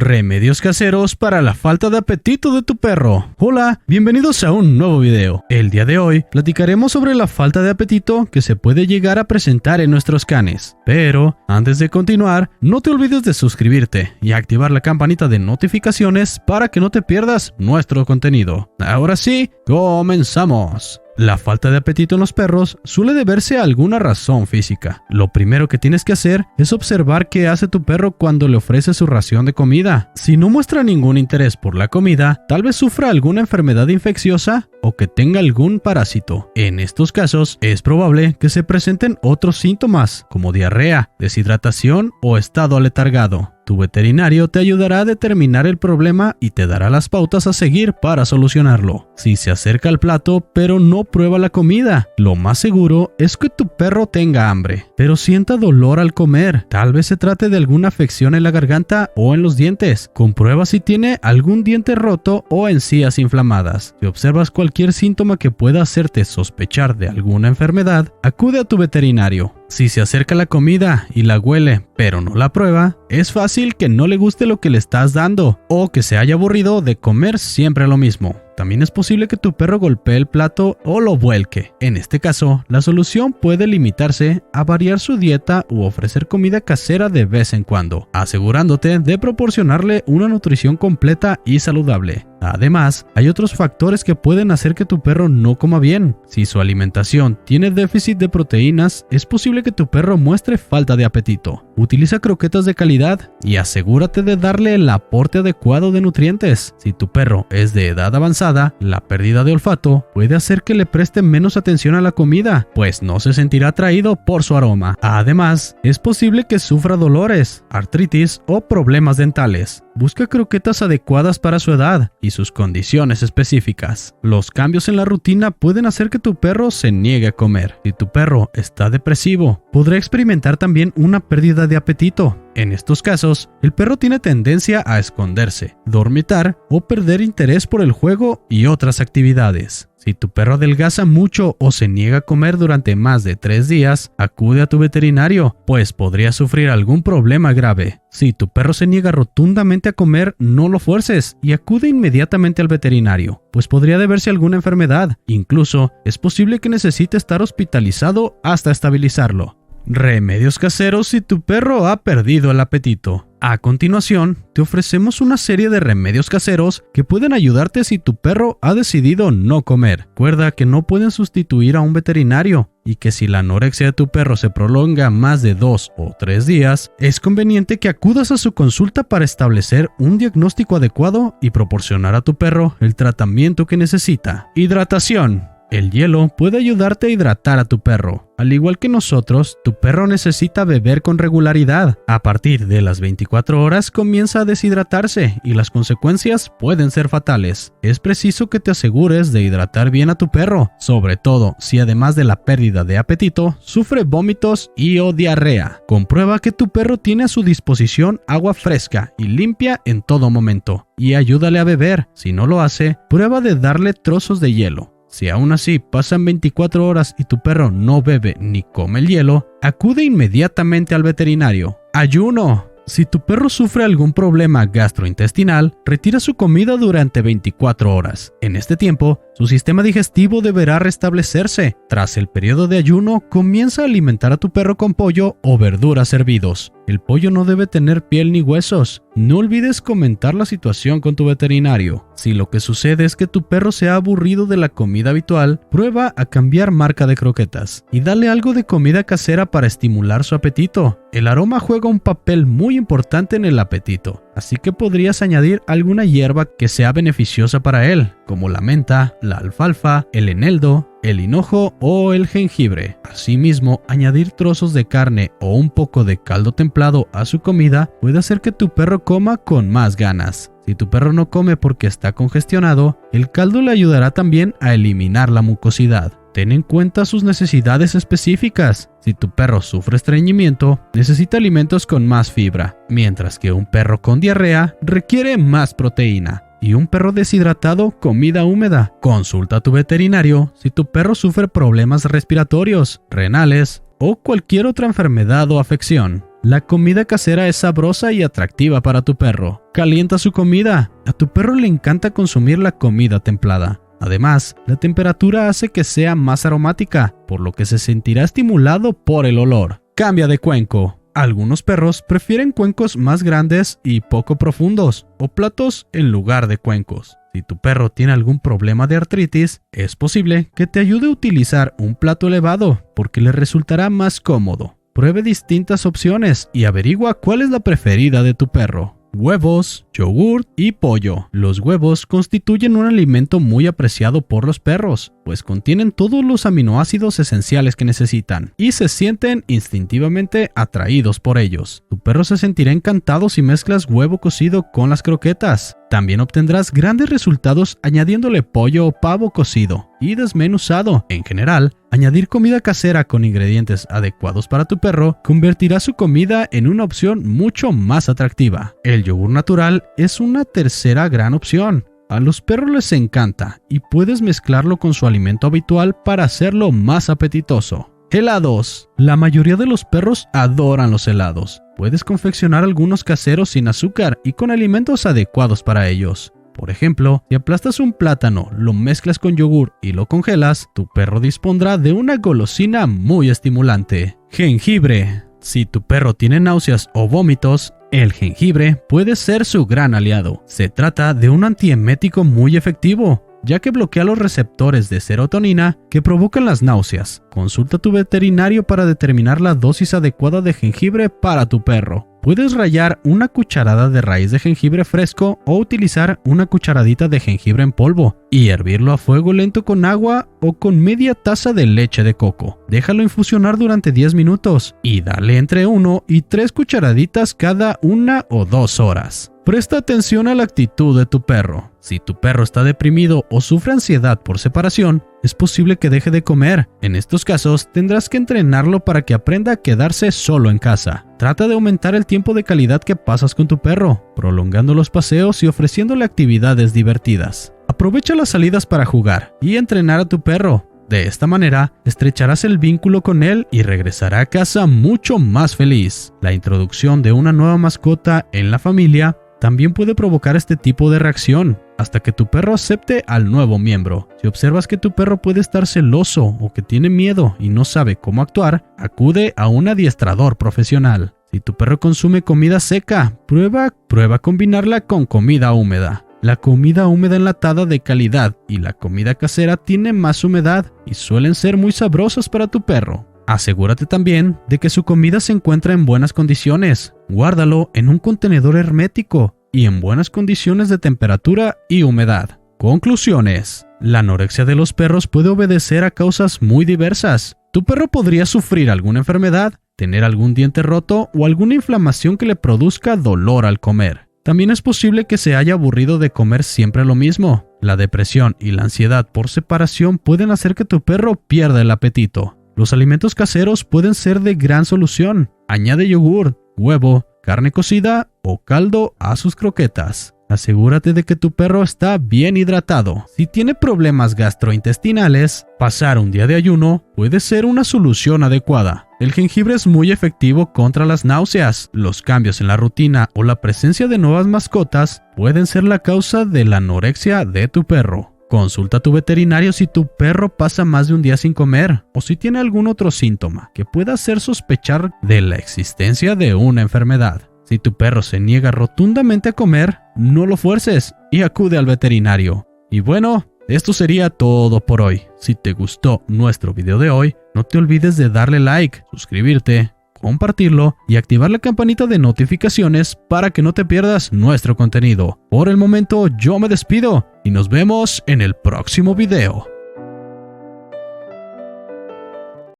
Remedios caseros para la falta de apetito de tu perro. Hola, bienvenidos a un nuevo video. El día de hoy platicaremos sobre la falta de apetito que se puede llegar a presentar en nuestros canes. Pero antes de continuar, no te olvides de suscribirte y activar la campanita de notificaciones para que no te pierdas nuestro contenido. Ahora sí, comenzamos. La falta de apetito en los perros suele deberse a alguna razón física. Lo primero que tienes que hacer es observar qué hace tu perro cuando le ofreces su ración de comida. Si no muestra ningún interés por la comida, tal vez sufra alguna enfermedad infecciosa o que tenga algún parásito. En estos casos, es probable que se presenten otros síntomas como diarrea, deshidratación o estado aletargado. Tu veterinario te ayudará a determinar el problema y te dará las pautas a seguir para solucionarlo. Si se acerca al plato pero no prueba la comida, lo más seguro es que tu perro tenga hambre, pero sienta dolor al comer. Tal vez se trate de alguna afección en la garganta o en los dientes. Comprueba si tiene algún diente roto o encías inflamadas. Si observas cualquier síntoma que pueda hacerte sospechar de alguna enfermedad, acude a tu veterinario. Si se acerca a la comida y la huele, pero no la prueba, es fácil que no le guste lo que le estás dando o que se haya aburrido de comer siempre lo mismo. También es posible que tu perro golpee el plato o lo vuelque. En este caso, la solución puede limitarse a variar su dieta u ofrecer comida casera de vez en cuando, asegurándote de proporcionarle una nutrición completa y saludable. Además, hay otros factores que pueden hacer que tu perro no coma bien. Si su alimentación tiene déficit de proteínas, es posible que tu perro muestre falta de apetito. Utiliza croquetas de calidad y asegúrate de darle el aporte adecuado de nutrientes. Si tu perro es de edad avanzada, la pérdida de olfato puede hacer que le preste menos atención a la comida, pues no se sentirá atraído por su aroma. Además, es posible que sufra dolores, artritis o problemas dentales. Busca croquetas adecuadas para su edad y sus condiciones específicas. Los cambios en la rutina pueden hacer que tu perro se niegue a comer. Si tu perro está depresivo, podrá experimentar también una pérdida de apetito. En estos casos, el perro tiene tendencia a esconderse, dormitar o perder interés por el juego y otras actividades. Si tu perro adelgaza mucho o se niega a comer durante más de 3 días, acude a tu veterinario, pues podría sufrir algún problema grave. Si tu perro se niega rotundamente a comer, no lo fuerces y acude inmediatamente al veterinario, pues podría deberse a alguna enfermedad. Incluso, es posible que necesite estar hospitalizado hasta estabilizarlo. Remedios caseros si tu perro ha perdido el apetito. A continuación, te ofrecemos una serie de remedios caseros que pueden ayudarte si tu perro ha decidido no comer. Recuerda que no pueden sustituir a un veterinario y que si la anorexia de tu perro se prolonga más de 2 o 3 días, es conveniente que acudas a su consulta para establecer un diagnóstico adecuado y proporcionar a tu perro el tratamiento que necesita. Hidratación. El hielo puede ayudarte a hidratar a tu perro. Al igual que nosotros, tu perro necesita beber con regularidad. A partir de las 24 horas comienza a deshidratarse y las consecuencias pueden ser fatales. Es preciso que te asegures de hidratar bien a tu perro, sobre todo si además de la pérdida de apetito, sufre vómitos y o diarrea. Comprueba que tu perro tiene a su disposición agua fresca y limpia en todo momento y ayúdale a beber. Si no lo hace, prueba de darle trozos de hielo. Si aún así pasan 24 horas y tu perro no bebe ni come el hielo, acude inmediatamente al veterinario. Ayuno. Si tu perro sufre algún problema gastrointestinal, retira su comida durante 24 horas. En este tiempo, su sistema digestivo deberá restablecerse. Tras el periodo de ayuno, comienza a alimentar a tu perro con pollo o verduras hervidos. El pollo no debe tener piel ni huesos. No olvides comentar la situación con tu veterinario. Si lo que sucede es que tu perro se ha aburrido de la comida habitual, prueba a cambiar marca de croquetas y dale algo de comida casera para estimular su apetito. El aroma juega un papel muy importante en el apetito, así que podrías añadir alguna hierba que sea beneficiosa para él, como la menta, la alfalfa, el eneldo, el hinojo o el jengibre. Asimismo, añadir trozos de carne o un poco de caldo templado a su comida puede hacer que tu perro coma con más ganas. Si tu perro no come porque está congestionado, el caldo le ayudará también a eliminar la mucosidad. Ten en cuenta sus necesidades específicas. Si tu perro sufre estreñimiento, necesita alimentos con más fibra, mientras que un perro con diarrea requiere más proteína. Y un perro deshidratado, comida húmeda. Consulta a tu veterinario si tu perro sufre problemas respiratorios, renales o cualquier otra enfermedad o afección. La comida casera es sabrosa y atractiva para tu perro. Calienta su comida. A tu perro le encanta consumir la comida templada. Además, la temperatura hace que sea más aromática, por lo que se sentirá estimulado por el olor. Cambia de cuenco. Algunos perros prefieren cuencos más grandes y poco profundos, o platos en lugar de cuencos. Si tu perro tiene algún problema de artritis, es posible que te ayude a utilizar un plato elevado, porque le resultará más cómodo. Pruebe distintas opciones y averigua cuál es la preferida de tu perro. Huevos, yogur y pollo. Los huevos constituyen un alimento muy apreciado por los perros, pues contienen todos los aminoácidos esenciales que necesitan y se sienten instintivamente atraídos por ellos. Tu perro se sentirá encantado si mezclas huevo cocido con las croquetas. También obtendrás grandes resultados añadiéndole pollo o pavo cocido y desmenuzado. En general, añadir comida casera con ingredientes adecuados para tu perro convertirá su comida en una opción mucho más atractiva. El yogur natural es una tercera gran opción. A los perros les encanta y puedes mezclarlo con su alimento habitual para hacerlo más apetitoso. Helados. La mayoría de los perros adoran los helados. Puedes confeccionar algunos caseros sin azúcar y con alimentos adecuados para ellos. Por ejemplo, si aplastas un plátano, lo mezclas con yogur y lo congelas, tu perro dispondrá de una golosina muy estimulante. Jengibre. Si tu perro tiene náuseas o vómitos, el jengibre puede ser su gran aliado. Se trata de un antiemético muy efectivo, ya que bloquea los receptores de serotonina que provocan las náuseas. Consulta a tu veterinario para determinar la dosis adecuada de jengibre para tu perro. Puedes rallar una cucharada de raíz de jengibre fresco o utilizar una cucharadita de jengibre en polvo y hervirlo a fuego lento con agua o con media taza de leche de coco. Déjalo infusionar durante 10 minutos y dale entre 1 y 3 cucharaditas cada 1 o 2 horas. Presta atención a la actitud de tu perro. Si tu perro está deprimido o sufre ansiedad por separación, es posible que deje de comer. En estos casos, tendrás que entrenarlo para que aprenda a quedarse solo en casa. Trata de aumentar el tiempo de calidad que pasas con tu perro, prolongando los paseos y ofreciéndole actividades divertidas. Aprovecha las salidas para jugar y entrenar a tu perro. De esta manera, estrecharás el vínculo con él y regresará a casa mucho más feliz. La introducción de una nueva mascota en la familia también puede provocar este tipo de reacción, hasta que tu perro acepte al nuevo miembro. Si observas que tu perro puede estar celoso o que tiene miedo y no sabe cómo actuar, acude a un adiestrador profesional. Si tu perro consume comida seca, prueba combinarla con comida húmeda. La comida húmeda enlatada de calidad y la comida casera tiene más humedad y suelen ser muy sabrosas para tu perro. Asegúrate también de que su comida se encuentra en buenas condiciones. Guárdalo en un contenedor hermético y en buenas condiciones de temperatura y humedad. Conclusiones. La anorexia de los perros puede obedecer a causas muy diversas. Tu perro podría sufrir alguna enfermedad, tener algún diente roto o alguna inflamación que le produzca dolor al comer. También es posible que se haya aburrido de comer siempre lo mismo. La depresión y la ansiedad por separación pueden hacer que tu perro pierda el apetito. Los alimentos caseros pueden ser de gran solución. Añade yogur, huevo, carne cocida o caldo a sus croquetas. Asegúrate de que tu perro está bien hidratado. Si tiene problemas gastrointestinales, pasar un día de ayuno puede ser una solución adecuada. El jengibre es muy efectivo contra las náuseas. Los cambios en la rutina o la presencia de nuevas mascotas pueden ser la causa de la anorexia de tu perro. Consulta a tu veterinario si tu perro pasa más de un día sin comer o si tiene algún otro síntoma que pueda hacer sospechar de la existencia de una enfermedad. Si tu perro se niega rotundamente a comer, no lo fuerces y acude al veterinario. Y bueno, esto sería todo por hoy. Si te gustó nuestro video de hoy, no te olvides de darle like, suscribirte, compartirlo y activar la campanita de notificaciones para que no te pierdas nuestro contenido. Por el momento yo me despido y nos vemos en el próximo video.